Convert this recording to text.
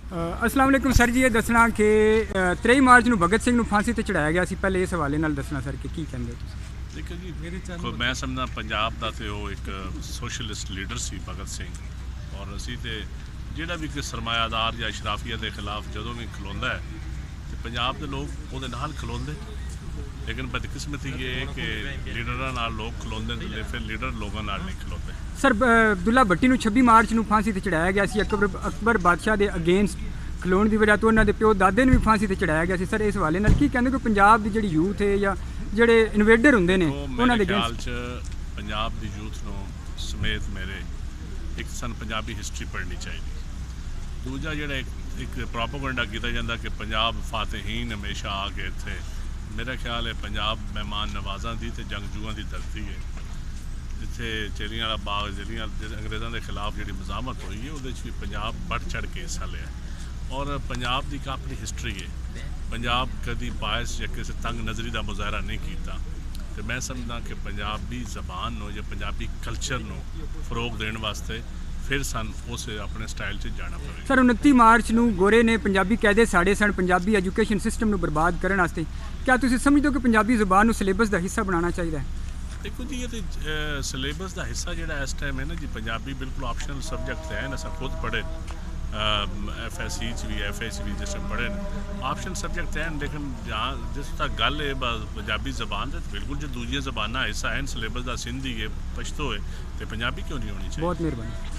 अस्सलाम वालेकुम सर जी, ये दसना कि 23 मार्च ਨੂੰ ਭਗਤ ਸਿੰਘ ਨੂੰ ਫਾਂਸੀ ਤੇ ਚੜਾਇਆ ਗਿਆ ਸੀ। ਪਹਿਲੇ ਇਸ ਹਵਾਲੇ ਨਾਲ ਦੱਸਣਾ ਸਰ ਕਿ ਕੀ ਕਹਿੰਦੇ ਹੋ ਤੁਸੀਂ। देखो जी मैं समझना पंजाब का तो वो एक socialist leader C Bhagat Singh और असी तो जोड़ा भी कोई सरमायादार या शराफिया के खिलाफ जो भी खलोंदा है तो पंजाब के लोग वो खलोंदे, लेकिन बदकिस्मती ये है कि लीडर लोग खलोंदे फिर लीडर लोगों नहीं खलोंदे। सर अब्दुल्ला भट्टी ਨੂੰ 26 ਮਾਰਚ ਨੂੰ ਫਾਂਸੀ ਤੇ ਚੜਾਇਆ ਗਿਆ ਸੀ। ਅਕਬਰ ਬਾਦਸ਼ਾਹ ਦੇ ਅਗੇਂਸਟ ਖਲੋਣ ਦੀ ਵਜ੍ਹਾ ਤੋਂ ਉਹਨਾਂ ਦੇ ਪਿਓ ਦਾਦੇ ਨੂੰ ਵੀ ਫਾਂਸੀ ਤੇ ਚੜਾਇਆ ਗਿਆ ਸੀ। ਸਰ ਇਸ ਹਵਾਲੇ ਨਾਲ ਕੀ ਕਹਿੰਦੇ ਕਿ ਪੰਜਾਬ ਦੀ ਜਿਹੜੀ ਯੂਥ ਹੈ ਜਾਂ ਜਿਹੜੇ ਇਨਵੇਡਰ ਹੁੰਦੇ ਨੇ ਉਹਨਾਂ ਦੇ ਖਿਆਲ 'ਚ ਪੰਜਾਬ ਦੀ ਯੂਥ ਨੂੰ ਸਮੇਤ ਮੇਰੇ ਇੱਕ ਸਾਨੂੰ ਪੰਜਾਬੀ ਹਿਸਟਰੀ ਪੜ੍ਹਨੀ ਚਾਹੀਦੀ। ਦੂਜਾ ਜਿਹੜਾ ਇੱਕ ਪ੍ਰੋਪੇਗੈਂਡਾ ਕੀਤਾ ਜਾਂਦਾ ਕਿ ਪੰਜਾਬ ਫਾਤਿਹੀਨ ਹਮੇਸ਼ਾ ਆ ਕੇ ਇੱਥੇ, ਮੇਰਾ ਖਿਆਲ ਹੈ ਪੰਜਾਬ ਮਹਿਮਾਨ ਨਵਾਜ਼ਾਂ ਦੀ ਤੇ ਜੰਗਜੂਆਂ ਦੀ ਧਰਤੀ ਹੈ। ਜਿੱਥੇ ਚੇਲੀਆਂ ਵਾਲਾ ਬਾਗ ਜਿਹੜੀਆਂ ਅੰਗਰੇਜ਼ਾਂ ਦੇ ਖਿਲਾਫ ਜਿਹੜੀ ਮਜ਼ਾਮਤ ਹੋਈ ਹੈ ਉਹਦੇ 'ਚ ਵੀ ਪੰਜਾਬ ਵੱਧ ਚੜ੍ਹ ਕੇ ਹਿੱਸਾ ਲਿਆ ਔਰ ਪੰਜਾਬ ਦੀ ਇੱਕ ਆਪਣੀ ਹਿਸਟਰੀ ਹੈ। ਪੰਜਾਬ ਕਦੀ ਬਾਇਸ ਜਾਂ ਕਿਸੇ ਤੰਗ ਨਜ਼ਰੀ ਦਾ ਮੁਜ਼ਾਹਰਾ ਨਹੀਂ ਕੀਤਾ ਤੇ ਮੈਂ ਸਮਝਦਾ ਕਿ ਪੰਜਾਬੀ ਜ਼ਬਾਨ ਨੂੰ ਜਾਂ ਪੰਜਾਬੀ ਕਲਚਰ ਨੂੰ ਫਰੋਗ ਦੇਣ ਵਾਸਤੇ ਫਿਰ ਸਾਨੂੰ ਉਸ ਆਪਣੇ ਸਟਾਈਲ 'ਚ ਜਾਣਾ ਪਵੇਗਾ। ਸਰ 29 ਮਾਰਚ ਨੂੰ ਗੋਰੇ ਨੇ ਪੰਜਾਬੀ ਕਾਇਦੇ ਸਾੜੇ ਸਨ ਪੰਜਾਬੀ ਐਜੂਕੇਸ਼ਨ ਸਿਸਟਮ ਨੂੰ ਬਰਬਾਦ ਕਰਨ ਵਾਸਤੇ। ਕਿਆ ਤੁਸੀਂ ਸਮਝਦੇ ਹੋ ਕਿ ਪੰਜਾਬੀ ਜ਼ਬਾਨ ਨੂੰ ਸਿਲੇਬਸ ਦਾ ਹਿੱਸਾ ਬਣਾਉਣਾ ਚਾਹੀਦਾ ਹੈ? देखो जी ये तो सिलेबस का हिस्सा जो इस टाइम है ना जी, पंजाबी बिल्कुल ऑप्शनल सब्जेक्ट है ना, सब खुद पढ़े FSC भी FA भी जिस टाइम पढ़े ऑप्शन सब्जेक्ट हैं, लेकिन जहाँ जिस तक गल है पंजाबी जबान तो बिल्कुल जो दूसरी जबाना हिस्सा है सिलेबस का, सिंधी है, पश्तो है तो पंजाबी क्यों नहीं होनी चाहिए। बहुत मेहरबानी।